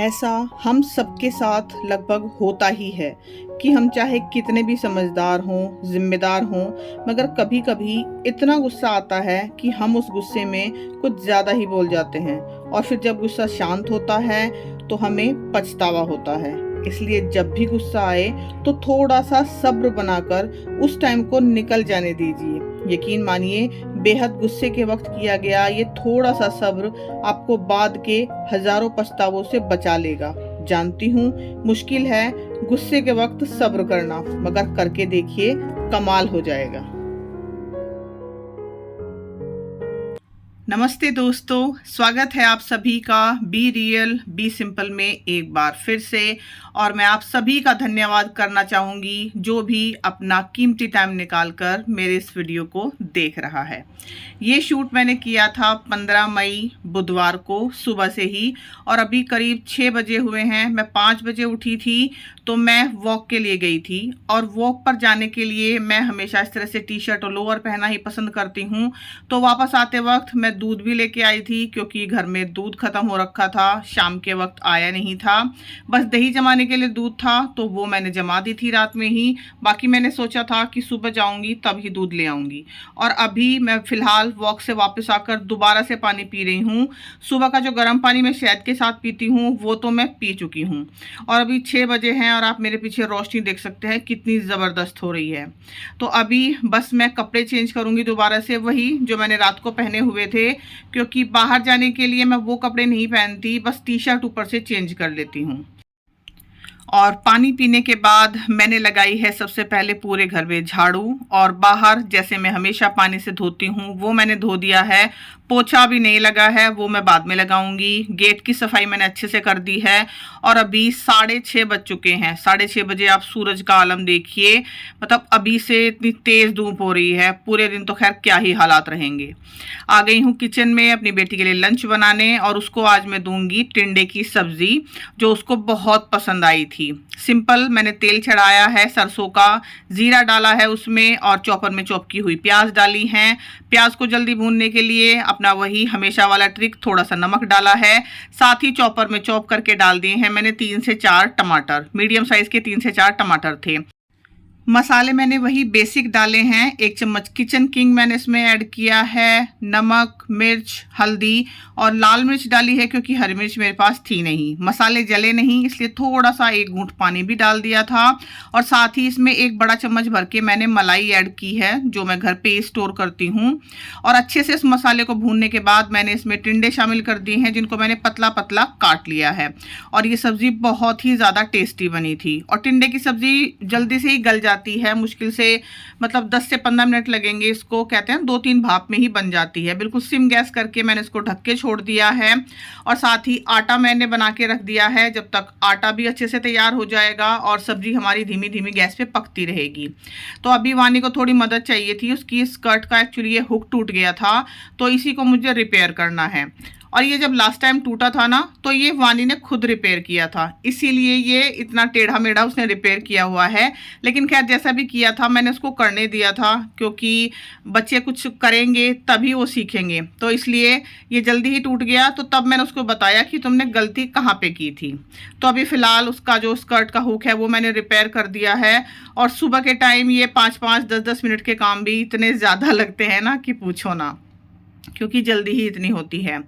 ऐसा हम सबके साथ लगभग होता ही है कि हम चाहे कितने भी समझदार हों, जिम्मेदार हों, मगर कभी-कभी इतना गुस्सा आता है कि हम उस गुस्से में कुछ ज़्यादा ही बोल जाते हैं और फिर जब गुस्सा शांत होता है तो हमें पछतावा होता है। इसलिए जब भी गुस्सा आए तो थोड़ा सा सब्र बनाकर उस टाइम को निकल जाने दीजिए। यकीन मानिए, बेहद गुस्से के वक्त किया गया ये थोड़ा सा सब्र आपको बाद के हजारों पछतावों से बचा लेगा। जानती हूँ मुश्किल है गुस्से के वक्त सब्र करना, मगर करके देखिए, कमाल हो जाएगा। नमस्ते दोस्तों, स्वागत है आप सभी का बी रियल बी सिंपल में एक बार फिर से। और मैं आप सभी का धन्यवाद करना चाहूँगी जो भी अपना कीमती टाइम निकालकर मेरे इस वीडियो को देख रहा है। ये शूट मैंने किया था 15 मई बुधवार को सुबह से ही, और अभी करीब 6 बजे हुए हैं। मैं 5 बजे उठी थी तो मैं वॉक के लिए गई थी, और वॉक पर जाने के लिए मैं हमेशा इस तरह से टी शर्ट और लोअर पहनना ही पसंद करती हूँ। तो वापस आते वक्त मैं दूध भी लेके आई थी क्योंकि घर में दूध खत्म हो रखा था, शाम के वक्त आया नहीं था। बस दही जमाने के लिए दूध था तो वो मैंने जमा दी थी रात में ही। बाकी मैंने सोचा था कि सुबह जाऊंगी तब ही दूध ले आऊंगी। और अभी मैं फिलहाल वॉक से वापस आकर दोबारा से पानी पी रही हूँ। सुबह का जो गर्म पानी मैं शहद के साथ पीती हूँ वो तो मैं पी चुकी हूँ। और अभी 6 बजे हैं और आप मेरे पीछे रोशनी देख सकते हैं कितनी ज़बरदस्त हो रही है। तो अभी बस मैं कपड़े चेंज करूँगी दोबारा से, वही जो मैंने रात को पहने हुए थे, क्योंकि बाहर जाने के लिए मैं वो कपड़े नहीं पहनती, बस टी शर्ट ऊपर से चेंज कर लेती हूँ। और पानी पीने के बाद मैंने लगाई है सबसे पहले पूरे घर में झाड़ू, और बाहर जैसे मैं हमेशा पानी से धोती हूँ वो मैंने धो दिया है। पोछा भी नहीं लगा है, वो मैं बाद में लगाऊंगी। गेट की सफाई मैंने अच्छे से कर दी है। और अभी 6:30 बज चुके हैं। 6:30 बजे आप सूरज का आलम देखिए, मतलब अभी से इतनी तेज धूप हो रही है, पूरे दिन तो खैर क्या ही हालात रहेंगे। आ गई हूँ किचन में अपनी बेटी के लिए लंच बनाने, और उसको आज मैं दूंगी टिंडे की सब्जी जो उसको बहुत पसंद आई थी। सिंपल मैंने तेल चढ़ाया है सरसों का, जीरा डाला है उसमें, और चॉपर में चॉप की हुई प्याज डाली है। प्याज को जल्दी भूनने के लिए अपना वही हमेशा वाला ट्रिक, थोड़ा सा नमक डाला है। साथ ही चॉपर में चॉप करके डाल दिए हैं मैंने 3 से 4 टमाटर, मीडियम साइज के 3 से 4 टमाटर थे। मसाले मैंने वही बेसिक डाले हैं। 1 चम्मच किचन किंग मैंने इसमें ऐड किया है, नमक, मिर्च, हल्दी, और लाल मिर्च डाली है क्योंकि हरी मिर्च मेरे पास थी नहीं। मसाले जले नहीं इसलिए थोड़ा सा 1 घूंट पानी भी डाल दिया था। और साथ ही इसमें 1 बड़ा चम्मच भर के मैंने मलाई ऐड की है जो मैं घर पे स्टोर करती हूँ। और अच्छे से इस मसाले को भूनने के बाद मैंने इसमें टिंडे शामिल कर दिए हैं जिनको मैंने पतला पतला काट लिया है। और ये सब्जी बहुत ही ज़्यादा टेस्टी बनी थी। और टिंडे की सब्जी जल्दी से ही गल जाती है, मुश्किल से मतलब 10 से 15 मिनट लगेंगे इसको, कहते हैं 2-3 भाप में ही बन जाती है। बिल्कुल सिम गैस करके मैंने इसको ढक के छोड़ दिया है। और साथ ही आटा मैंने बना के रख दिया है, जब तक आटा भी अच्छे से तैयार हो जाएगा और सब्जी हमारी धीमी धीमी गैस पे पकती रहेगी। तो अभी वानी को थोड़ी मदद चाहिए थी, उसकी स्कर्ट का एक्चुअली ये हुक टूट गया था तो इसी को मुझे रिपेयर करना है। और ये जब लास्ट टाइम टूटा था ना तो ये वानी ने खुद रिपेयर किया था, इसीलिए ये इतना टेढ़ा मेढ़ा उसने रिपेयर किया हुआ है। लेकिन खैर जैसा भी किया था मैंने उसको करने दिया था, क्योंकि बच्चे कुछ करेंगे तभी वो सीखेंगे, तो इसलिए ये जल्दी ही टूट गया। तो तब मैंने उसको बताया कि तुमने गलती कहाँ पे की थी। तो अभी फ़िलहाल उसका जो स्कर्ट का हुक है वो मैंने रिपेयर कर दिया है। और सुबह के टाइम ये 5-5, 10-10 मिनट के काम भी इतने ज़्यादा लगते हैं ना कि पूछो ना, क्योंकि जल्दी ही इतनी होती है।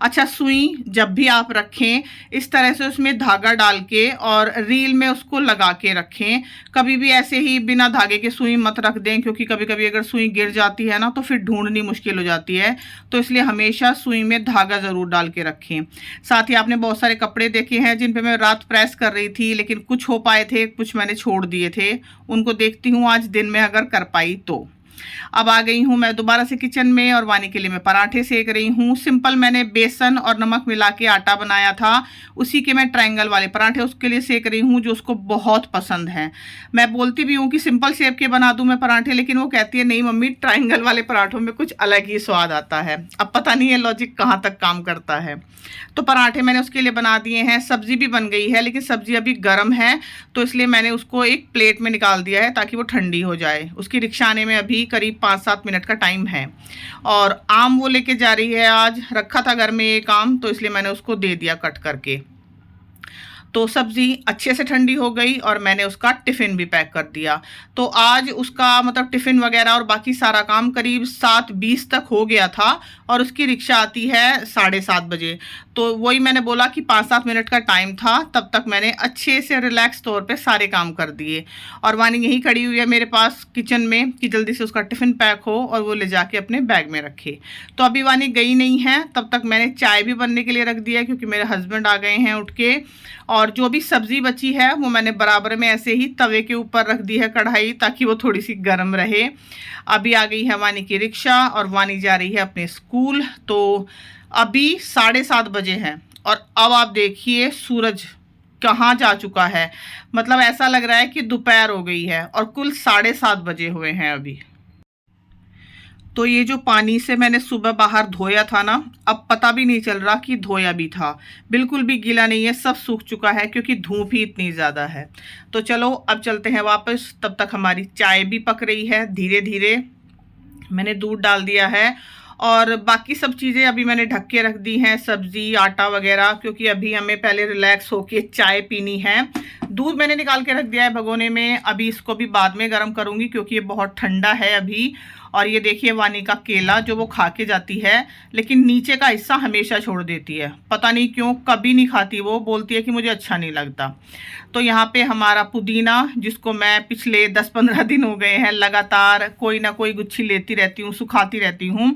अच्छा, सुई जब भी आप रखें इस तरह से उसमें धागा डाल के और रील में उसको लगा के रखें। कभी भी ऐसे ही बिना धागे के सुई मत रख दें, क्योंकि कभी कभी अगर सुई गिर जाती है ना तो फिर ढूंढनी मुश्किल हो जाती है। तो इसलिए हमेशा सुई में धागा ज़रूर डाल के रखें। साथ ही आपने बहुत सारे कपड़े देखे हैं जिन पर मैं रात प्रेस कर रही थी, लेकिन कुछ हो पाए थे, कुछ मैंने छोड़ दिए थे। उनको देखती हूँ आज दिन में अगर कर पाई तो। अब आ गई हूँ मैं दोबारा से किचन में, और वानी के लिए मैं पराठे सेक रही हूँ। सिंपल मैंने बेसन और नमक मिला के आटा बनाया था, उसी के मैं ट्रायंगल वाले पराठे उसके लिए सेक रही हूँ जो उसको बहुत पसंद है। मैं बोलती भी हूँ कि सिंपल शेप के बना दूँ मैं पराठे, लेकिन वो कहती है नहीं मम्मी, ट्रायंगल वाले पराठों में कुछ अलग ही स्वाद आता है। अब पता नहीं है लॉजिक कहाँ तक काम करता है। तो पराठे मैंने उसके लिए बना दिए हैं। सब्जी भी बन गई है, लेकिन सब्जी अभी गर्म है तो इसलिए मैंने उसको एक प्लेट में निकाल दिया है ताकि वो ठंडी हो जाए। उसकी रिक्शा आने में अभी करीब 5-7 मिनट का टाइम है। और आम वो लेके जा रही है, आज रखा था घर में एक आम तो इसलिए मैंने उसको दे दिया कट करके। तो सब्ज़ी अच्छे से ठंडी हो गई और मैंने उसका टिफ़िन भी पैक कर दिया। तो आज उसका मतलब टिफ़िन वगैरह और बाकी सारा काम करीब 7:20 तक हो गया था और उसकी रिक्शा आती है 7:30 बजे। तो वही मैंने बोला कि 5-7 मिनट का टाइम था, तब तक मैंने अच्छे से रिलैक्स तौर पे सारे काम कर दिए। और वानी यहीं खड़ी हुई है मेरे पास किचन में कि जल्दी से उसका टिफ़िन पैक हो और वो ले जाके अपने बैग में रखे। तो अभी वानी गई नहीं है, तब तक मैंने चाय भी बनने के लिए रख दिया क्योंकि मेरे हस्बैंड आ गए हैं उठ के। और जो भी सब्ज़ी बची है वो मैंने बराबर में ऐसे ही तवे के ऊपर रख दी है कढ़ाई, ताकि वो थोड़ी सी गर्म रहे। अभी आ गई है वानी की रिक्शा और वानी जा रही है अपने स्कूल। तो अभी 7:30 बजे हैं और अब आप देखिए सूरज कहाँ जा चुका है। मतलब ऐसा लग रहा है कि दोपहर हो गई है और कुल 7:30 बजे हुए हैं अभी। तो ये जो पानी से मैंने सुबह बाहर धोया था ना, अब पता भी नहीं चल रहा कि धोया भी था। बिल्कुल भी गीला नहीं है, सब सूख चुका है क्योंकि धूप ही इतनी ज़्यादा है। तो चलो अब चलते हैं वापस, तब तक हमारी चाय भी पक रही है धीरे धीरे। मैंने दूध डाल दिया है और बाकी सब चीज़ें अभी मैंने ढक के रख दी हैं, सब्ज़ी आटा वगैरह, क्योंकि अभी हमें पहले रिलैक्स होके चाय पीनी है। दूध मैंने निकाल के रख दिया है भगोने में, अभी इसको भी बाद में गर्म करूँगी क्योंकि ये बहुत ठंडा है अभी। और ये देखिए वानी का केला जो वो खा के जाती है, लेकिन नीचे का हिस्सा हमेशा छोड़ देती है, पता नहीं क्यों, कभी नहीं खाती। वो बोलती है कि मुझे अच्छा नहीं लगता। तो यहाँ पे हमारा पुदीना, जिसको मैं पिछले 10-15 दिन हो गए हैं लगातार कोई ना कोई गुच्छी लेती रहती हूँ, सुखाती रहती हूँ।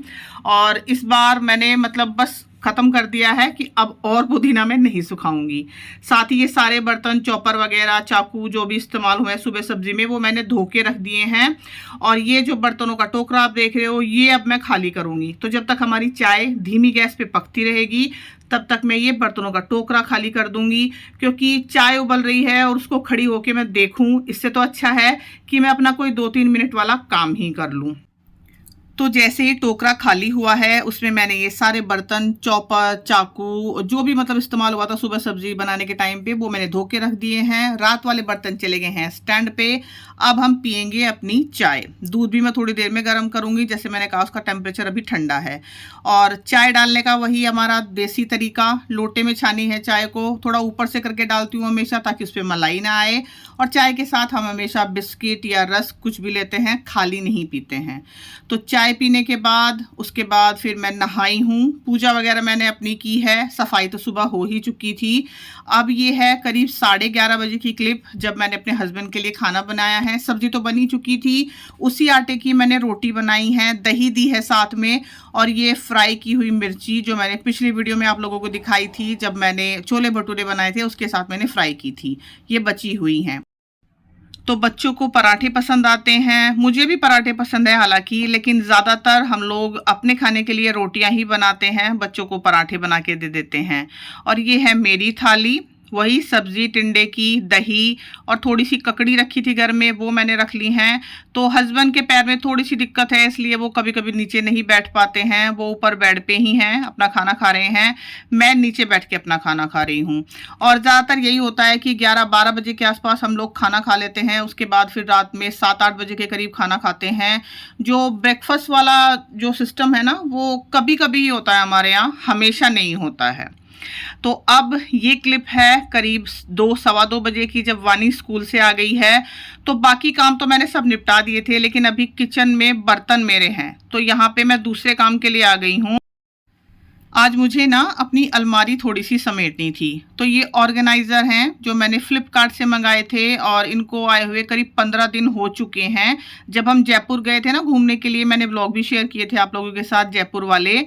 और इस बार मैंने मतलब बस ख़त्म कर दिया है कि अब और पुदीना मैं नहीं सुखाऊंगी। साथ ही ये सारे बर्तन, चॉपर वगैरह, चाकू जो भी इस्तेमाल हुए सुबह सब्जी में, वो मैंने धो के रख दिए हैं। और ये जो बर्तनों का टोकरा आप देख रहे हो, ये अब मैं खाली करूंगी। तो जब तक हमारी चाय धीमी गैस पे पकती रहेगी तब तक मैं ये बर्तनों का टोकरा खाली कर दूंगी, क्योंकि चाय उबल रही है और उसको खड़ी होके मैं देखूं, इससे तो अच्छा है कि मैं अपना कोई 2-3 मिनट वाला काम ही कर लूं। तो जैसे ही टोकरा खाली हुआ है उसमें मैंने ये सारे बर्तन, चॉपर, चाकू, जो भी मतलब इस्तेमाल हुआ था सुबह सब्जी बनाने के टाइम पे, वो मैंने धो के रख दिए हैं। रात वाले बर्तन चले गए हैं स्टैंड पे। अब हम पियेंगे अपनी चाय। दूध भी मैं थोड़ी देर में गर्म करूंगी, जैसे मैंने कहा उसका टेम्परेचर अभी ठंडा है। और चाय डालने का वही हमारा देसी तरीका, लोटे में छानी है चाय को, थोड़ा ऊपर से करके डालती हूँ हमेशा ताकि उस पर मलाई ना आए। और चाय के साथ हम हमेशा बिस्किट या रस्क कुछ भी लेते हैं, खाली नहीं पीते हैं। तो चाय पीने के बाद उसके बाद फिर मैं नहाई हूँ, पूजा वगैरह मैंने अपनी की है, सफाई तो सुबह हो ही चुकी थी। अब ये है करीब 11:30 बजे की क्लिप, जब मैंने अपने हस्बैंड के लिए खाना बनाया है। सब्जी तो बनी चुकी थी, उसी आटे की मैंने रोटी बनाई है, दही दी है साथ में, और ये फ्राई की हुई मिर्ची जो मैंने पिछली वीडियो में आप लोगों को दिखाई थी, जब मैंने छोले भटूरे बनाए थे उसके साथ मैंने फ्राई की थी, ये बची हुई हैं। तो बच्चों को पराठे पसंद आते हैं, मुझे भी पराठे पसंद है हालांकि, लेकिन ज़्यादातर हम लोग अपने खाने के लिए रोटियां ही बनाते हैं, बच्चों को पराठे बना के दे देते हैं। और ये है मेरी थाली, वही सब्जी, टिंडे की, दही और थोड़ी सी ककड़ी रखी थी घर में, वो मैंने रख ली हैं। तो हस्बैंड के पैर में थोड़ी सी दिक्कत है, इसलिए वो कभी कभी नीचे नहीं बैठ पाते हैं, वो ऊपर बेड पे ही हैं, अपना खाना खा रहे हैं। मैं नीचे बैठ के अपना खाना खा रही हूँ। और ज़्यादातर यही होता है कि 11-12 बजे के आसपास हम लोग खाना खा लेते हैं, उसके बाद फिर रात में 7-8 बजे के करीब खाना खाते हैं। जो ब्रेकफास्ट वाला जो सिस्टम है ना, वो कभी कभी ही होता है हमारे यहाँ, हमेशा नहीं होता है। तो अब ये क्लिप है करीब 2-2:15 बजे की, जब वानी स्कूल से आ गई है। तो बाकी काम तो मैंने सब निपटा दिए थे, लेकिन अभी किचन में बर्तन मेरे हैं, तो यहाँ पे मैं दूसरे काम के लिए आ गई हूँ। आज मुझे ना अपनी अलमारी थोड़ी सी समेटनी थी। तो ये ऑर्गेनाइज़र हैं जो मैंने फ्लिपकार्ट से मंगाए थे और इनको आए हुए करीब 15 दिन हो चुके हैं। जब हम जयपुर गए थे ना घूमने के लिए, मैंने ब्लॉग भी शेयर किए थे आप लोगों के साथ जयपुर वाले,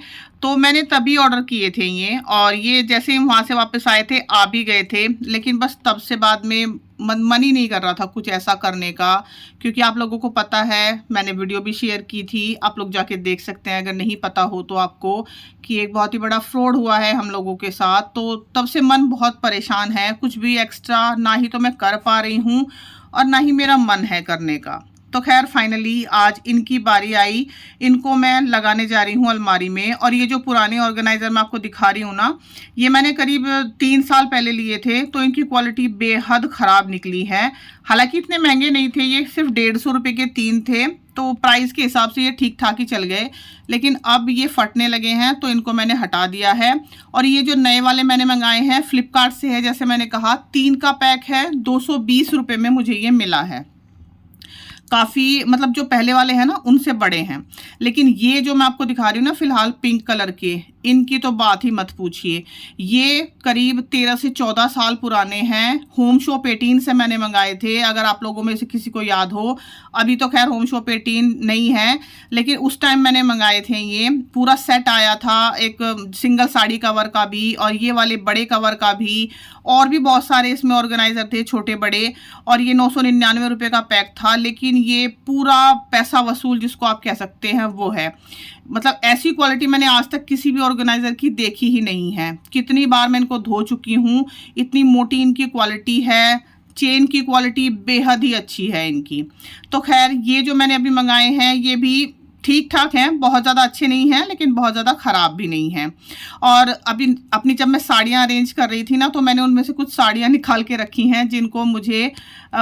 तो मैंने तभी ऑर्डर किए थे ये। और ये जैसे ही वहाँ से वापस आए थे आ भी गए थे, लेकिन बस तब से बाद में मन ही नहीं कर रहा था कुछ ऐसा करने का, क्योंकि आप लोगों को पता है, मैंने वीडियो भी शेयर की थी, आप लोग जाके देख सकते हैं अगर नहीं पता हो तो आपको, कि एक बहुत ही बड़ा फ्रॉड हुआ है हम लोगों के साथ। तो तब से मन बहुत परेशान है, कुछ भी एक्स्ट्रा ना ही तो मैं कर पा रही हूँ और ना ही मेरा मन है करने का। तो खैर फाइनली आज इनकी बारी आई, इनको मैं लगाने जा रही हूँ अलमारी में। और ये जो पुराने ऑर्गेनाइज़र मैं आपको दिखा रही हूँ ना, ये मैंने करीब 3 साल पहले लिए थे, तो इनकी क्वालिटी बेहद ख़राब निकली है। हालांकि इतने महंगे नहीं थे, ये सिर्फ 150 रुपये के 3 थे, तो प्राइस के हिसाब से ये ठीक ठाक ही चल गए। लेकिन अब ये फटने लगे हैं, तो इनको मैंने हटा दिया है। और ये जो नए वाले मैंने मंगाए हैं फ्लिपकार्ट से है, जैसे मैंने कहा 3 का पैक है, 220 रुपये में मुझे ये मिला है। काफ़ी मतलब जो पहले वाले हैं ना उनसे बड़े हैं। लेकिन ये जो मैं आपको दिखा रही हूँ ना फिलहाल पिंक कलर के, इनकी तो बात ही मत पूछिए। ये करीब 13 से 14 साल पुराने हैं। होम शॉप 18 से मैंने मंगाए थे, अगर आप लोगों में से किसी को याद हो। अभी तो खैर होम शॉप 18 नहीं है, लेकिन उस टाइम मैंने मंगाए थे। ये पूरा सेट आया था, एक सिंगल साड़ी कवर का भी और ये वाले बड़े कवर का भी, और भी बहुत सारे इसमें ऑर्गेनाइजर थे छोटे बड़े। और ये 999 रुपये का पैक था। लेकिन ये पूरा पैसा वसूल जिसको आप कह सकते हैं वो है। मतलब ऐसी क्वालिटी मैंने आज तक किसी भी ऑर्गेनाइजर की देखी ही नहीं है। कितनी बार मैं इनको धो चुकी हूँ, इतनी मोटी इनकी क्वालिटी है। चेन की क्वालिटी बेहद ही अच्छी है इनकी। तो खैर ये जो मैंने अभी मंगाए हैं ये भी ठीक ठाक हैं, बहुत ज़्यादा अच्छे नहीं हैं लेकिन बहुत ज़्यादा ख़राब भी नहीं हैं। और अभी अपनी जब मैं साड़ियाँ अरेंज कर रही थी ना, तो मैंने उनमें से कुछ साड़ियाँ निकाल के रखी हैं जिनको मुझे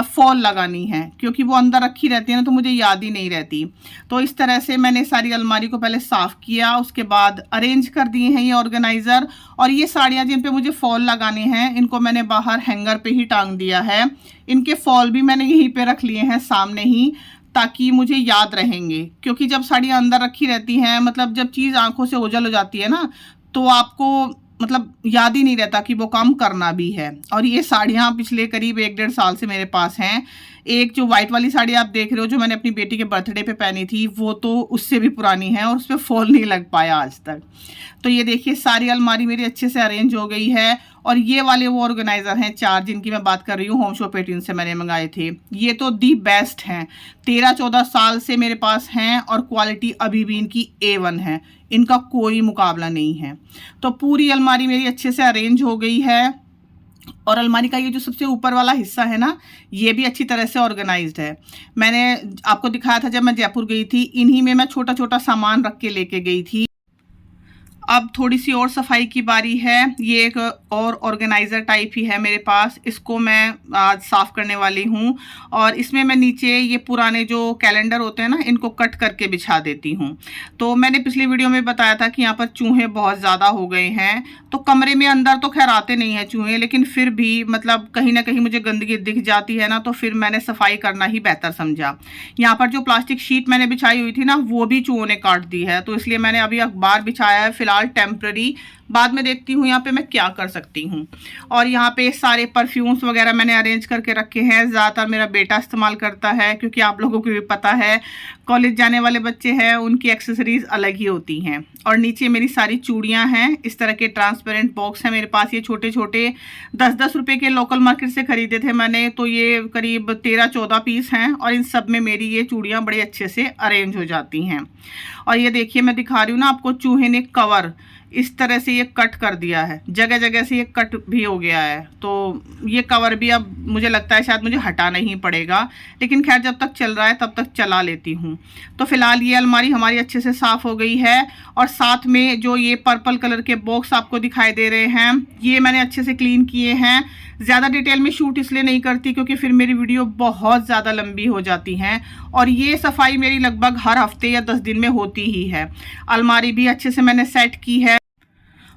फॉल लगानी है, क्योंकि वो अंदर रखी रहती है ना तो मुझे याद ही नहीं रहती। तो इस तरह से मैंने सारी अलमारी को पहले साफ़ किया, उसके बाद अरेंज कर दिए हैं ये ऑर्गेनाइज़र। और ये साड़ियाँ जिन पे मुझे फॉल लगाने हैं इनको मैंने बाहर हैंगर पे ही टांग दिया है। इनके फॉल भी मैंने यहीं पे रख लिए हैं सामने ही, ताकि मुझे याद रहेंगे। क्योंकि जब साड़ियाँ अंदर रखी रहती हैं, मतलब जब चीज़ आंखों से ओझल हो जाती है ना, तो आपको मतलब याद ही नहीं रहता कि वो काम करना भी है। और ये साड़ियाँ पिछले करीब 1-1.5 साल से मेरे पास हैं। एक जो वाइट वाली साड़ी आप देख रहे हो जो मैंने अपनी बेटी के बर्थडे पे पहनी थी, वो तो उससे भी पुरानी है और उस पर फॉल नहीं लग पाया आज तक। तो ये देखिए सारी अलमारी मेरी अच्छे से अरेंज हो गई है। और ये वाले वो ऑर्गेनाइज़र हैं 4 जिनकी मैं बात कर रही हूँ, होम शॉप 18 से मैंने मंगाए थे। ये तो दी बेस्ट हैं, 13-14 साल से मेरे पास हैं और क्वालिटी अभी भी इनकी A1 है, इनका कोई मुकाबला नहीं है। तो पूरी अलमारी मेरी अच्छे से अरेंज हो गई है। और अलमारी का ये जो सबसे ऊपर वाला हिस्सा है ना, ये भी अच्छी तरह से ऑर्गेनाइज्ड है। मैंने आपको दिखाया था जब मैं जयपुर गई थी, इन्हीं में मैं छोटा छोटा सामान रख के लेके गई थी। अब थोड़ी सी और सफाई की बारी है। ये एक और ऑर्गेनाइज़र टाइप ही है मेरे पास, इसको मैं आज साफ़ करने वाली हूँ। और इसमें मैं नीचे ये पुराने जो कैलेंडर होते हैं ना, इनको कट करके बिछा देती हूँ। तो मैंने पिछली वीडियो में बताया था कि यहाँ पर चूहे बहुत ज़्यादा हो गए हैं। तो कमरे में अंदर तो खैर आते नहीं हैं चूहे, लेकिन फिर भी मतलब कहीं ना कहीं मुझे गंदगी दिख जाती है ना, तो फिर मैंने सफाई करना ही बेहतर समझा। यहाँ पर जो प्लास्टिक शीट मैंने बिछाई हुई थी ना, वो भी चूहों ने काट दी है। तो इसलिए मैंने अभी अखबार बिछाया है फिलहाल टेम्पररी, बाद में देखती हूँ यहाँ पे मैं क्या कर सकती हूँ। और यहाँ पे सारे परफ्यूम्स वगैरह मैंने अरेंज करके रखे हैं। ज़्यादातर मेरा बेटा इस्तेमाल करता है, क्योंकि आप लोगों को भी पता है कॉलेज जाने वाले बच्चे हैं, उनकी एक्सेसरीज अलग ही होती हैं। और नीचे मेरी सारी चूड़ियाँ हैं, इस तरह के ट्रांसपेरेंट बॉक्स हैं मेरे पास। ये छोटे छोटे 10-10 रुपये के लोकल मार्केट से ख़रीदे थे मैंने, तो ये करीब 13-14 पीस हैं। और इन सब में मेरी ये चूड़ियाँ बड़े अच्छे से अरेंज हो जाती हैं। और ये देखिए मैं दिखा रही हूँ ना आपको, चूहे ने कवर इस तरह से ये कट कर दिया है, जगह जगह से ये कट भी हो गया है। तो ये कवर भी अब मुझे लगता है शायद मुझे हटाना ही पड़ेगा, लेकिन खैर जब तक चल रहा है तब तक चला लेती हूँ। तो फिलहाल ये अलमारी हमारी अच्छे से साफ़ हो गई है। और साथ में जो ये पर्पल कलर के बॉक्स आपको दिखाई दे रहे हैं, ये मैंने अच्छे से क्लीन किए हैं। ज़्यादा डिटेल में शूट इसलिए नहीं करती क्योंकि फिर मेरी वीडियो बहुत ज़्यादा लंबी हो जाती हैं। और ये सफाई मेरी लगभग हर हफ्ते या 10 दिन में होती ही है। अलमारी भी अच्छे से मैंने सेट की है।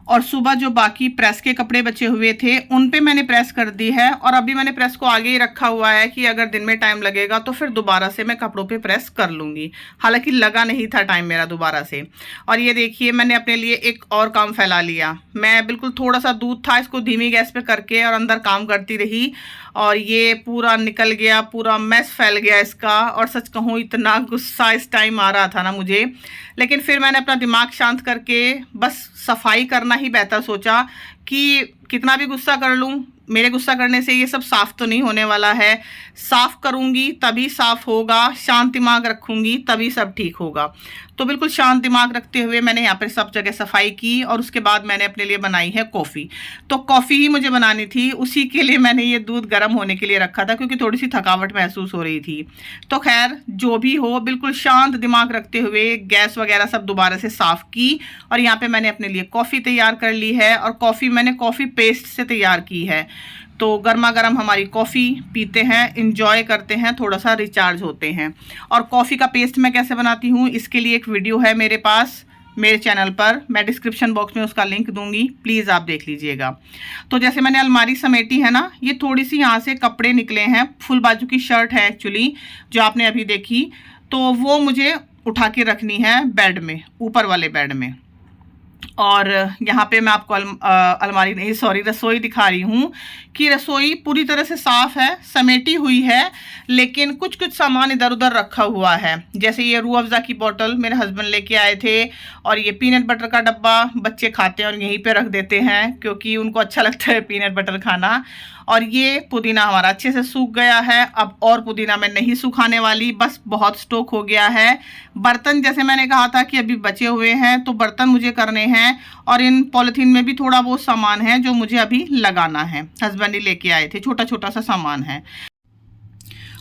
और सुबह जो बाकी प्रेस के कपड़े बचे हुए थे उन पे मैंने प्रेस कर दी है। और अभी मैंने प्रेस को आगे ही रखा हुआ है कि अगर दिन में टाइम लगेगा तो फिर दोबारा से मैं कपड़ों पे प्रेस कर लूँगी। हालांकि लगा नहीं था टाइम मेरा दोबारा से। और ये देखिए मैंने अपने लिए एक और काम फैला लिया। मैं बिल्कुल थोड़ा सा दूध था, इसको धीमी गैस पे करके और अंदर काम करती रही, और ये पूरा निकल गया, पूरा मैस फैल गया इसका। और सच कहूँ इतना गुस्सा इस टाइम आ रहा था ना मुझे, लेकिन फिर मैंने अपना दिमाग शांत करके बस सफाई करना ही बेहतर सोचा, कि कितना भी गुस्सा कर लूँ, मेरे गुस्सा करने से ये सब साफ़ तो नहीं होने वाला है। साफ़ करूँगी तभी साफ़ होगा, शांत दिमाग रखूँगी तभी सब ठीक होगा। तो बिल्कुल शांत दिमाग रखते हुए मैंने यहाँ पर सब जगह सफाई की और उसके बाद मैंने अपने लिए बनाई है कॉफ़ी। तो कॉफ़ी ही मुझे बनानी थी, उसी के लिए मैंने ये दूध गर्म होने के लिए रखा था, क्योंकि थोड़ी सी थकावट महसूस हो रही थी। तो खैर जो भी हो, बिल्कुल शांत दिमाग रखते हुए गैस वगैरह सब दोबारा से साफ़ की और यहाँ पे मैंने अपने लिए कॉफ़ी तैयार कर ली है। और कॉफ़ी मैंने कॉफ़ी पेस्ट से तैयार की है। तो गर्मा गर्म हमारी कॉफ़ी पीते हैं, इंजॉय करते हैं, थोड़ा सा रिचार्ज होते हैं। और कॉफ़ी का पेस्ट मैं कैसे बनाती हूँ, इसके लिए एक वीडियो है मेरे पास मेरे चैनल पर, मैं डिस्क्रिप्शन बॉक्स में उसका लिंक दूंगी, प्लीज़ आप देख लीजिएगा। तो जैसे मैंने अलमारी समेटी है ना, ये थोड़ी सी यहाँ से कपड़े निकले हैं, फुल बाजू की शर्ट है एक्चुअली जो आपने अभी देखी, तो वो मुझे उठा के रखनी है बेड में, ऊपर वाले बेड में। और यहाँ पे मैं आपको अलमारी नहीं सॉरी रसोई दिखा रही हूँ कि रसोई पूरी तरह से साफ़ है, समेटी हुई है, लेकिन कुछ कुछ सामान इधर उधर रखा हुआ है। जैसे ये रूह अफ़ज़ा की बोतल मेरे हस्बैंड लेके आए थे, और ये पीनट बटर का डब्बा बच्चे खाते हैं और यहीं पे रख देते हैं क्योंकि उनको अच्छा लगता है पीनट बटर खाना। और ये पुदीना हमारा अच्छे से सूख गया है, अब और पुदीना मैं नहीं सुखाने वाली, बस बहुत स्टॉक हो गया है। बर्तन जैसे मैंने कहा था कि अभी बचे हुए हैं, तो बर्तन मुझे करने हैं, और इन पॉलिथीन में भी थोड़ा बहुत सामान है जो मुझे अभी लगाना है। हस्बैंड ही लेके आए थे, छोटा छोटा सा सामान है।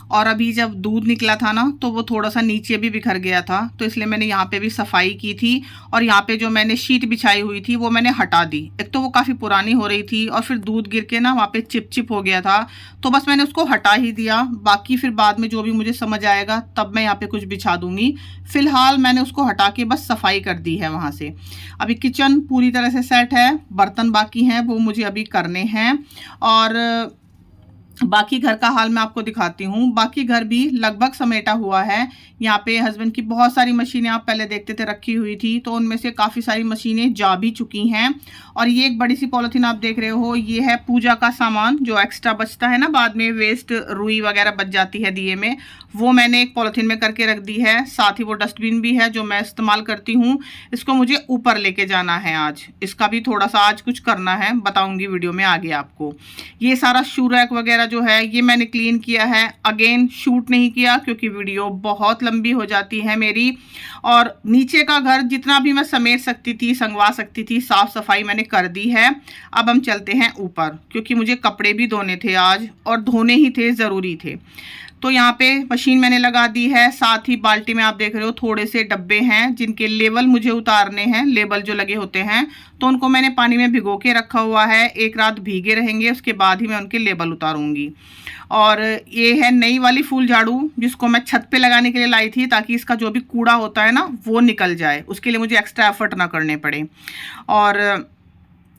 और अभी जब दूध निकला था ना, तो वो थोड़ा सा नीचे भी बिखर गया था, तो इसलिए मैंने यहाँ पे भी सफाई की थी। और यहाँ पे जो मैंने शीट बिछाई हुई थी वो मैंने हटा दी, एक तो वो काफ़ी पुरानी हो रही थी और फिर दूध गिर के ना वहाँ पे चिप चिप हो गया था, तो बस मैंने उसको हटा ही दिया। बाकी फिर बाद में जो भी मुझे समझ आएगा तब मैं यहाँ पे कुछ बिछा दूंगी। फिलहाल मैंने उसको हटा के बस सफाई कर दी है वहाँ से। अभी किचन पूरी तरह से सेट है, बर्तन बाकी हैं वो मुझे अभी करने हैं। और बाकी घर का हाल मैं आपको दिखाती हूँ। बाकी घर भी लगभग समेटा हुआ है। यहाँ पे हस्बैंड की बहुत सारी मशीनें आप पहले देखते थे रखी हुई थी, तो उनमें से काफ़ी सारी मशीनें जा भी चुकी हैं। और ये एक बड़ी सी पॉलिथीन आप देख रहे हो, ये है पूजा का सामान जो एक्स्ट्रा बचता है ना, बाद में वेस्ट रुई वगैरह बच जाती है दिए में, वो मैंने एक पॉलिथीन में करके रख दी है। साथ ही वो डस्टबिन भी है जो मैं इस्तेमाल करती हूँ, इसको मुझे ऊपर लेके जाना है आज, इसका भी थोड़ा सा आज कुछ करना है, बताऊँगी वीडियो में आगे आपको। ये सारा शू रैक वगैरह जो है ये मैंने क्लीन किया है, अगेन शूट नहीं किया क्योंकि वीडियो बहुत लंबी हो जाती है मेरी। और नीचे का घर जितना भी मैं समेट सकती थी, संगवा सकती थी, साफ सफाई मैंने कर दी है। अब हम चलते हैं ऊपर क्योंकि मुझे कपड़े भी धोने थे आज, और धोने ही थे, ज़रूरी थे। तो यहाँ पे मशीन मैंने लगा दी है। साथ ही बाल्टी में आप देख रहे हो थोड़े से डब्बे हैं जिनके लेबल मुझे उतारने हैं, लेबल जो लगे होते हैं, तो उनको मैंने पानी में भिगो के रखा हुआ है। एक रात भीगे रहेंगे, उसके बाद ही मैं उनके लेबल उतारूंगी। और ये है नई वाली फूल झाड़ू जिसको मैं छत पे लगाने के लिए लाई थी, ताकि इसका जो भी कूड़ा होता है ना वो निकल जाए, उसके लिए मुझे एक्स्ट्रा एफर्ट ना करने पड़े। और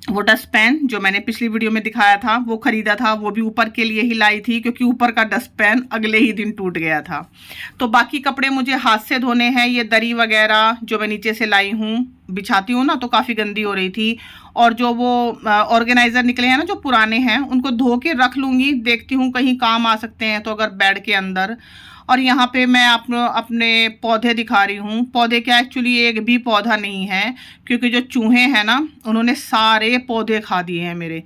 वो डस्टपैन जो मैंने पिछली वीडियो में दिखाया था वो खरीदा था, वो भी ऊपर के लिए ही लाई थी क्योंकि ऊपर का डस्टपैन अगले ही दिन टूट गया था। तो बाकी कपड़े मुझे हाथ से धोने हैं। ये दरी वगैरह जो मैं नीचे से लाई हूँ, बिछाती हूँ ना, तो काफ़ी गंदी हो रही थी। और जो वो ऑर्गेनाइज़र निकले हैं ना जो पुराने हैं, उनको धो के रख लूँगी, देखती हूँ कहीं काम आ सकते हैं तो अगर बेड के अंदर। और यहाँ पे मैं अपने पौधे दिखा रही हूँ। पौधे क्या, एक्चुअली एक भी पौधा नहीं है क्योंकि जो चूहे हैं ना उन्होंने सारे पौधे खा दिए हैं मेरे।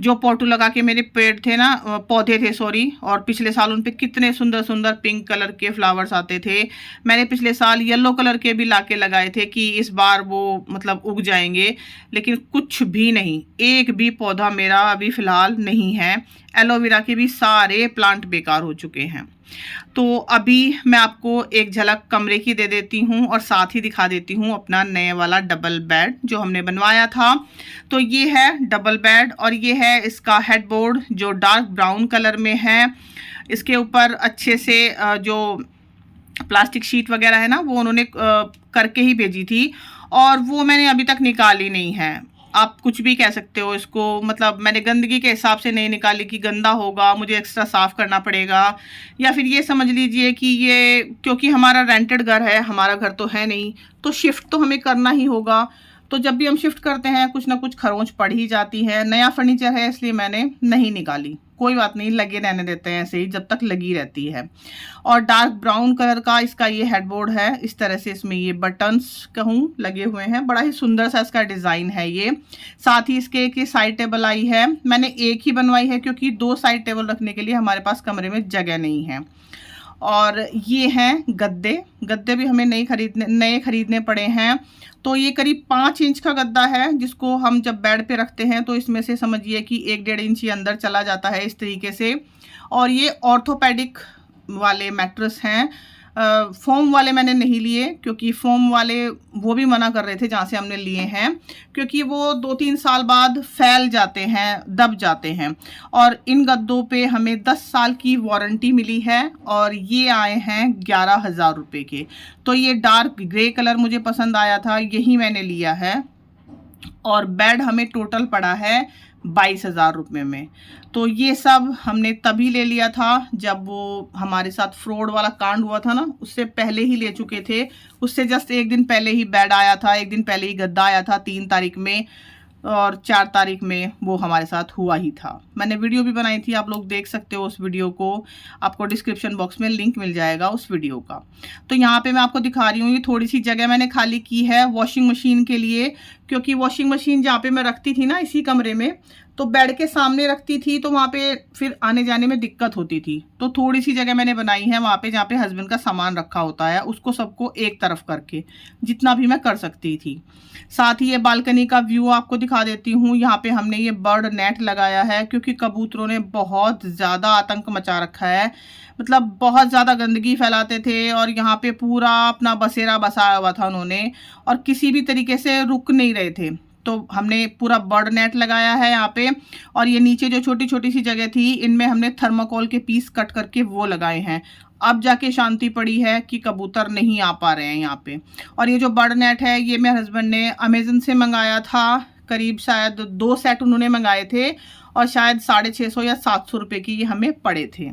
जो पोटू लगा के मेरे पेड़ थे ना, पौधे थे सॉरी, और पिछले साल उन पे कितने सुंदर सुंदर पिंक कलर के फ्लावर्स आते थे। मैंने पिछले साल येलो कलर के भी लाके लगाए थे कि इस बार वो मतलब उग जाएंगे, लेकिन कुछ भी नहीं, एक भी पौधा मेरा अभी फ़िलहाल नहीं है। एलोवेरा के भी सारे प्लांट बेकार हो चुके हैं। तो अभी मैं आपको एक झलक कमरे की दे देती हूँ और साथ ही दिखा देती हूँ अपना नए वाला डबल बेड जो हमने बनवाया था। तो ये है डबल बेड और ये है इसका हेडबोर्ड जो डार्क ब्राउन कलर में है। इसके ऊपर अच्छे से जो प्लास्टिक शीट वगैरह है ना वो उन्होंने करके ही भेजी थी, और वो मैंने अभी तक निकाली नहीं है। आप कुछ भी कह सकते हो इसको, मतलब मैंने गंदगी के हिसाब से नहीं निकाली कि गंदा होगा मुझे एक्स्ट्रा साफ़ करना पड़ेगा, या फिर ये समझ लीजिए कि ये क्योंकि हमारा रेंटेड घर है, हमारा घर तो है नहीं, तो शिफ्ट तो हमें करना ही होगा। तो जब भी हम शिफ्ट करते हैं कुछ ना कुछ खरोंच पड़ ही जाती है। नया फर्नीचर है इसलिए मैंने नहीं निकाली, कोई बात नहीं, लगे रहने देते हैं ऐसे ही जब तक लगी रहती है। और डार्क ब्राउन कलर का इसका ये हेडबोर्ड है, इस तरह से इसमें ये बटन्स कहूँ लगे हुए हैं, बड़ा ही सुंदर सा इसका डिज़ाइन है ये। साथ ही इसके एक साइड टेबल आई है, मैंने एक ही बनवाई है क्योंकि 2 साइड टेबल रखने के लिए हमारे पास कमरे में जगह नहीं है। और ये हैं गद्दे भी हमें नए खरीदने पड़े हैं। तो ये करीब 5 इंच का गद्दा है, जिसको हम जब बेड पे रखते हैं तो इसमें से समझिए कि 1-1.5 इंच अंदर चला जाता है इस तरीके से। और ये ऑर्थोपेडिक वाले मैट्रेस हैं, फोम वाले मैंने नहीं लिए क्योंकि फोम वाले वो भी मना कर रहे थे जहाँ से हमने लिए हैं, क्योंकि वो 2-3 साल बाद फैल जाते हैं, दब जाते हैं। और इन गद्दों पे हमें 10 साल की वारंटी मिली है और ये आए हैं 11,000 रुपये के। तो ये डार्क ग्रे कलर मुझे पसंद आया था, यही मैंने लिया है। और बेड हमें टोटल पड़ा है 22,000 रुपये में। तो ये सब हमने तभी ले लिया था जब वो हमारे साथ फ्रॉड वाला कांड हुआ था ना, उससे पहले ही ले चुके थे। उससे जस्ट 1 दिन पहले ही बेड आया था, 1 दिन पहले ही गद्दा आया था 3 तारीख में, और 4 तारीख में वो हमारे साथ हुआ ही था। मैंने वीडियो भी बनाई थी, आप लोग देख सकते हो उस वीडियो को, आपको डिस्क्रिप्शन बॉक्स में लिंक मिल जाएगा उस वीडियो का। तो यहाँ पे मैं आपको दिखा रही हूँ, ये थोड़ी सी जगह मैंने खाली की है वॉशिंग मशीन के लिए, क्योंकि वॉशिंग मशीन जहाँ पे मैं रखती थी ना इसी कमरे में, तो बेड के सामने रखती थी तो वहाँ पे फिर आने जाने में दिक्कत होती थी। तो थोड़ी सी जगह मैंने बनाई है वहाँ पे जहाँ पे हस्बैंड का सामान रखा होता है, उसको सबको एक तरफ करके जितना भी मैं कर सकती थी। साथ ही ये बालकनी का व्यू आपको दिखा देती हूँ। यहाँ पे हमने ये बर्ड नेट लगाया है क्योंकि कबूतरों ने बहुत ज़्यादा आतंक मचा रखा है, मतलब बहुत ज़्यादा गंदगी फैलाते थे और यहाँ पे पूरा अपना बसेरा बसाया हुआ था उन्होंने, और किसी भी तरीके से रुक नहीं रहे थे। तो हमने पूरा बर्ड नेट लगाया है यहाँ पे। और ये नीचे जो छोटी छोटी सी जगह थी, इनमें हमने थर्माकोल के पीस कट करके वो लगाए हैं। अब जाके शांति पड़ी है कि कबूतर नहीं आ पा रहे हैं यहाँ पे। और ये जो बर्ड नेट है ये मेरे हस्बैंड ने अमेजन से मंगाया था, करीब शायद 2 सेट उन्होंने मंगाए थे और शायद 650 या 700 रुपये की ये हमें पड़े थे।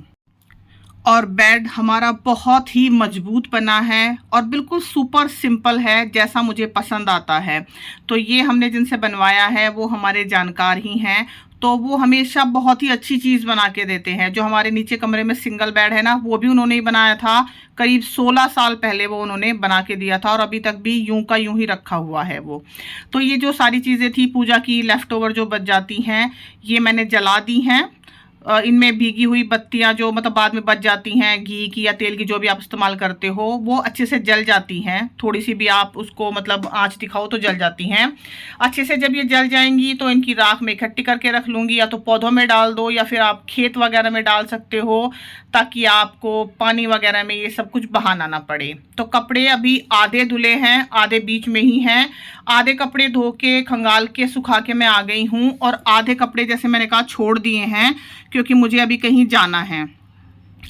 और बेड हमारा बहुत ही मजबूत बना है और बिल्कुल सुपर सिंपल है जैसा मुझे पसंद आता है। तो ये हमने जिनसे बनवाया है वो हमारे जानकार ही हैं, तो वो हमेशा बहुत ही अच्छी चीज़ बना के देते हैं। जो हमारे नीचे कमरे में सिंगल बेड है ना, वो भी उन्होंने ही बनाया था, करीब 16 साल पहले वो उन्होंने बना के दिया था और अभी तक भी यूं का यूं ही रखा हुआ है वो। तो ये जो सारी चीज़ें थी पूजा की लेफ़्ट ओवर जो बच जाती हैं, ये मैंने जला दी हैं। इनमें भीगी हुई बत्तियां जो मतलब बाद में बच जाती हैं, घी की या तेल की जो भी आप इस्तेमाल करते हो, वो अच्छे से जल जाती हैं। थोड़ी सी भी आप उसको मतलब आंच दिखाओ तो जल जाती हैं अच्छे से। जब ये जल जाएंगी तो इनकी राख में इकट्ठी करके रख लूँगी, या तो पौधों में डाल दो या फिर आप खेत वगैरह में डाल सकते हो, ताकि आपको पानी वगैरह में ये सब कुछ बहाना ना पड़े। तो कपड़े अभी आधे धुले हैं, आधे बीच में ही हैं। आधे कपड़े धो के खंगाल के सुखा के मैं आ गई हूँ, और आधे कपड़े जैसे मैंने कहा छोड़ दिए हैं क्योंकि मुझे अभी कहीं जाना है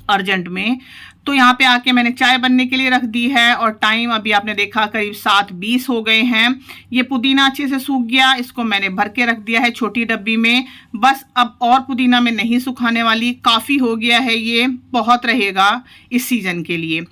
अर्जेंट में। तो यहाँ पे आके मैंने चाय बनने के लिए रख दी है और टाइम अभी आपने देखा करीब 7:20 हो गए हैं। ये पुदीना अच्छे से सूख गया, इसको मैंने भर के रख दिया है छोटी डब्बी में। बस अब और पुदीना मैं नहीं सुखाने वाली, काफ़ी हो गया है, ये बहुत रहेगा इस सीज़न के लिए।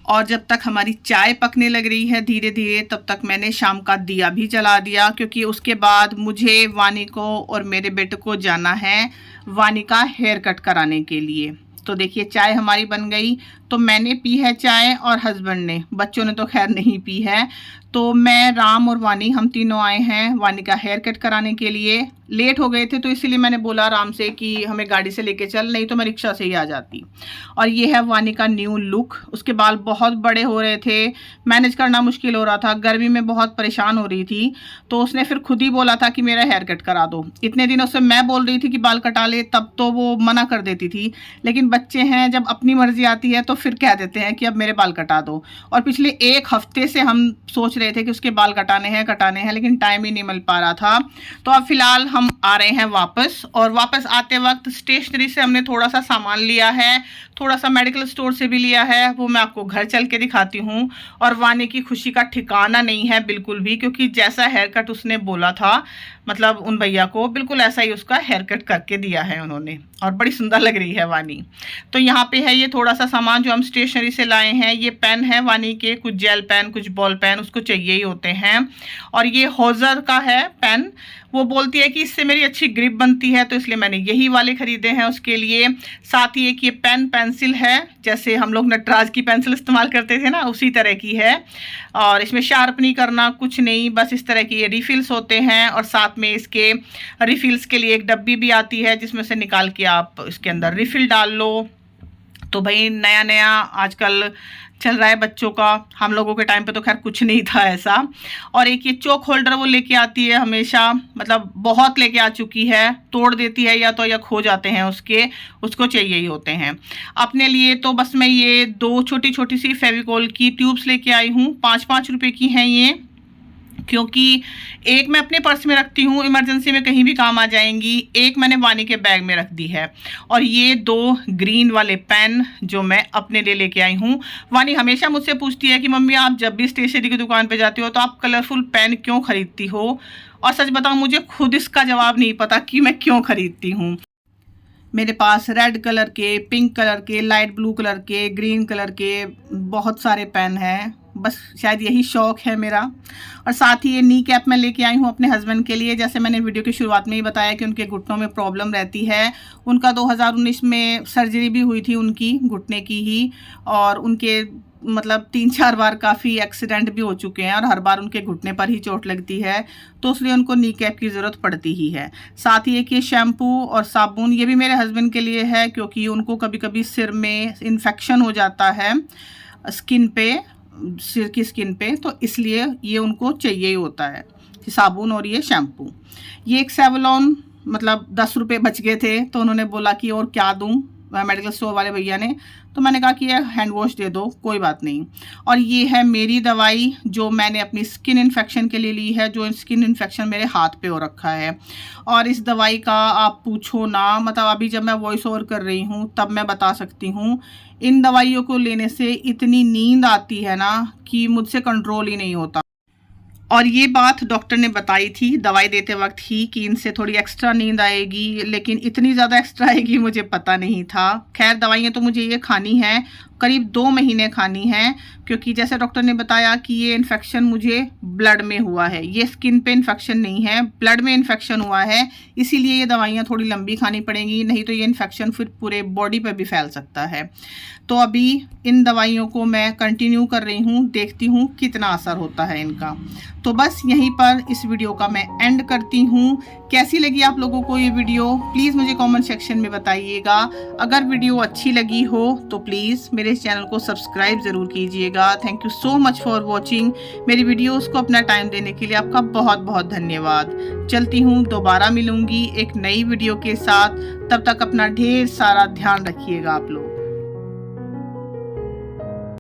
और जब तक हमारी चाय पकने लग रही है धीरे धीरे, तब तक मैंने शाम का दिया भी जला दिया, क्योंकि उसके बाद मुझे वानी को और मेरे बेटे को जाना है वानी का हेयर कट कराने के लिए। तो देखिए चाय हमारी बन गई, तो मैंने पी है चाय और हस्बैंड ने, बच्चों ने तो खैर नहीं पी है। तो मैं, राम और वानी, हम तीनों आए हैं वानी का हेयर कट कराने के लिए। लेट हो गए थे तो इसीलिए मैंने बोला राम से कि हमें गाड़ी से लेके चल, नहीं तो मैं रिक्शा से ही आ जाती। और ये है वानी का न्यू लुक। उसके बाल बहुत बड़े हो रहे थे, मैनेज करना मुश्किल हो रहा था, गर्मी में बहुत परेशान हो रही थी। तो उसने फिर खुद ही बोला था कि मेरा हेयर कट करा दो। इतने दिनों से मैं बोल रही थी कि बाल कटा ले, तब तो वो मना कर देती थी, लेकिन बच्चे हैं, जब अपनी मर्जी आती है तो फिर कह देते हैं कि अब मेरे बाल कटा दो। और पिछले 1 हफ्ते से हम सोच रहे थे कि उसके बाल कटाने हैं, लेकिन टाइम ही नहीं मिल पा रहा था। तो अब फिलहाल हम आ रहे हैं वापस, और वापस आते वक्त स्टेशनरी से हमने थोड़ा सा सामान लिया है, थोड़ा सा मेडिकल स्टोर से भी लिया है, वो मैं आपको घर चल के दिखाती हूँ। और वानी की खुशी का ठिकाना नहीं है बिल्कुल भी, क्योंकि जैसा हेयर कट उसने बोला था, मतलब उन भैया को बिल्कुल ऐसा ही उसका हेयर कट करके दिया है उन्होंने, और बड़ी सुंदर लग रही है वानी। तो यहाँ पे है ये थोड़ा सा सामान जो हम स्टेशनरी से लाए हैं। ये पेन है वानी के, कुछ जेल पेन, कुछ बॉल पेन उसको चाहिए ही होते हैं। और ये हॉजर का है पेन, वो बोलती है कि इससे मेरी अच्छी ग्रिप बनती है, तो इसलिए मैंने यही वाले खरीदे हैं उसके लिए। साथ ही एक ये पेन पेंसिल है, जैसे हम लोग नटराज की पेंसिल इस्तेमाल करते थे ना, उसी तरह की है। और इसमें शार्प नहीं करना कुछ नहीं, बस इस तरह की ये रिफिल्स होते हैं। और साथ में इसके रिफिल्स के लिए एक डब्बी भी आती है, जिसमें से निकाल के आप इसके अंदर रिफिल डाल लो। तो भाई नया नया आजकल चल रहा है बच्चों का, हम लोगों के टाइम पे तो खैर कुछ नहीं था ऐसा। और एक ये चौक होल्डर वो लेके आती है हमेशा, मतलब बहुत लेके आ चुकी है, तोड़ देती है या तो या खो जाते हैं उसको चाहिए ही होते हैं। अपने लिए तो बस मैं ये 2 छोटी छोटी सी फेविकोल की ट्यूब्स लेके आई हूँ, 5-5 रुपए की हैं ये, क्योंकि एक मैं अपने पर्स में रखती हूँ, इमरजेंसी में कहीं भी काम आ जाएंगी। एक मैंने वानी के बैग में रख दी है। और ये 2 ग्रीन वाले पेन जो मैं अपने लिए लेके आई हूँ। वानी हमेशा मुझसे पूछती है कि मम्मी आप जब भी स्टेशनरी की दुकान पे जाती हो तो आप कलरफुल पेन क्यों खरीदती हो। और सच बताऊँ मुझे खुद इसका जवाब नहीं पता कि मैं क्यों खरीदती हूँ। मेरे पास रेड कलर के, पिंक कलर के, लाइट ब्लू कलर के, ग्रीन कलर के बहुत सारे पेन हैं, बस शायद यही शौक है मेरा। और साथ ही ये नी कैप मैं लेके आई हूँ अपने हस्बैंड के लिए। जैसे मैंने वीडियो की शुरुआत में ही बताया कि उनके घुटनों में प्रॉब्लम रहती है। उनका 2019 में सर्जरी भी हुई थी उनकी घुटने की ही, और उनके मतलब 3-4 बार काफ़ी एक्सीडेंट भी हो चुके हैं, और हर बार उनके घुटने पर ही चोट लगती है, तो इसलिए उनको नी कैप की ज़रूरत पड़ती ही है। साथ ही एक ये शैम्पू और साबुन, ये भी मेरे हस्बैंड के लिए है, क्योंकि उनको कभी कभी सिर में इन्फेक्शन हो जाता है स्किन पे, सिर की स्किन पे, तो इसलिए ये उनको चाहिए ही होता है, साबुन और ये शैम्पू। ये एक सेवलॉन, मतलब 10 रुपये बच गए थे, तो उन्होंने बोला कि और क्या दूँ मेडिकल स्टोर वाले भैया ने, तो मैंने कहा कि ये हैंड वॉश दे दो, कोई बात नहीं। और ये है मेरी दवाई जो मैंने अपनी स्किन इन्फेक्शन के लिए ली है, जो स्किन इन्फेक्शन मेरे हाथ पे हो रखा है। और इस दवाई का आप पूछो ना, मतलब अभी जब मैं वॉइस ओवर कर रही हूँ तब मैं बता सकती हूँ, इन दवाइयों को लेने से इतनी नींद आती है ना कि मुझसे कंट्रोल ही नहीं होता। और ये बात डॉक्टर ने बताई थी दवाई देते वक्त ही कि इनसे थोड़ी एक्स्ट्रा नींद आएगी, लेकिन इतनी ज़्यादा एक्स्ट्रा आएगी मुझे पता नहीं था। खैर दवाइयाँ तो मुझे ये खानी है, करीब 2 महीने खानी है, क्योंकि जैसे डॉक्टर ने बताया कि ये इन्फेक्शन मुझे ब्लड में हुआ है, ये स्किन पे इन्फेक्शन नहीं है, ब्लड में इन्फेक्शन हुआ है, इसीलिए ये दवाइयाँ थोड़ी लंबी खानी पड़ेंगी, नहीं तो ये इन्फेक्शन फिर पूरे बॉडी पर भी फैल सकता है। तो अभी इन दवाइयों को मैं कंटिन्यू कर रही हूँ, देखती हूँ कितना असर होता है इनका। तो बस यहीं पर इस वीडियो का मैं एंड करती हूँ। कैसी लगी आप लोगों को ये वीडियो, प्लीज़ मुझे कमेंट सेक्शन में बताइएगा। अगर वीडियो अच्छी लगी हो तो प्लीज़ मेरे चैनल को सब्सक्राइब ज़रूर कीजिएगा। Thank you so much for watching. मेरी वीडियोस को अपना टाइम देने के लिए आपका बहुत बहुत धन्यवाद। चलती हूँ, दोबारा मिलूँगी एक नई वीडियो के साथ। तब तक अपना ढेर सारा ध्यान रखिएगा आप लोग।